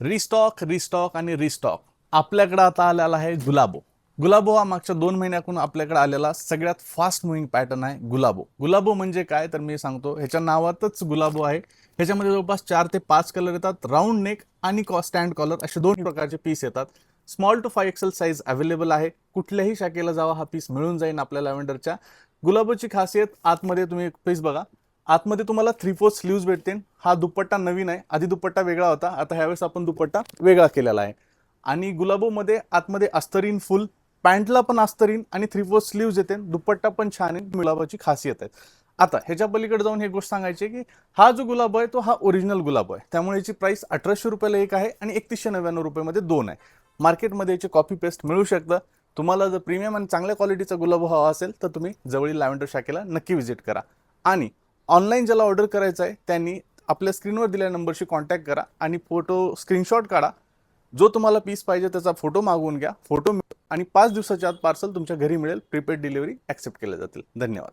Restock restock आणि restock आपल्याकडे आता आलेला आहे गुलाबो. गुलाबो हा मागच्या 2 महिन्यातून आपल्याकडे आलेला सगळ्यात फास्ट मुव्हिंग पॅटर्न आहे गुलाबो. गुलाबो म्हणजे काय तर मी सांगतो, ह्याच्या नावातच गुलाबो आहे. ह्याच्यामध्ये जवळपास 4 ते 5 कलर येतात. राऊंड नेक आणि स्टँड कॉलर असे 2 प्रकारचे पीस येतात. Small to 5 XL size available आहे. कुठल्याही शाखेला जावा हा पीस मिळून जाईल आपल्या लॅव्हेंडरच्या. गुलाबोची खासियत, आतमध्ये तुम्ही एक पीस बघा, आतमध्ये तुम्हाला 3/4 स्लीव्ज भेटतील. हा दुपट्टा नवीन आहे, आधी दुपट्टा वेगळा होता, आता ह्यावेळेस आपण दुपट्टा वेगळा केलेला आहे. आणि गुलाबोमध्ये आतमध्ये अस्तरीन फुल पॅन्टला पण अस्तरीन आणि 3/4 स्लीव्ज येते. दुपट्टा पण छान आहे, गुलाबाची खासियत आहे. आता ह्याच्या पलीकडे जाऊन हे गोष्ट सांगायची की हा जो गुलाब आहे तो हा ओरिजिनल गुलाब आहे, त्यामुळे याची प्राइस 1800 रुपयाला एक आहे आणि 3199 रुपयामध्ये 2 आहे. मार्केटमध्ये याचे कॉपी पेस्ट मिळू शकतं. तुम्हाला जर प्रीमियम आणि चांगल्या क्वालिटीचा गुलाब हवा असेल तर तुम्ही जवळील लॅव्हेंडर शाखेला नक्की व्हिजिट करा. आणि ऑनलाईन ज्याला ऑर्डर करायचं आहे त्यांनी आपल्या स्क्रीनवर दिलेल्या नंबरशी कॉन्टॅक्ट करा आणि फोटो स्क्रीनशॉट काढा. जो तुम्हाला पीस पाहिजे त्याचा फोटो मागवून घ्या. फोटो आणि 5 दिवसाच्या आत पार्सल तुमच्या घरी मिळेल. प्रीपेड डिलिव्हरी ॲक्सेप्ट केल्या जातील. धन्यवाद.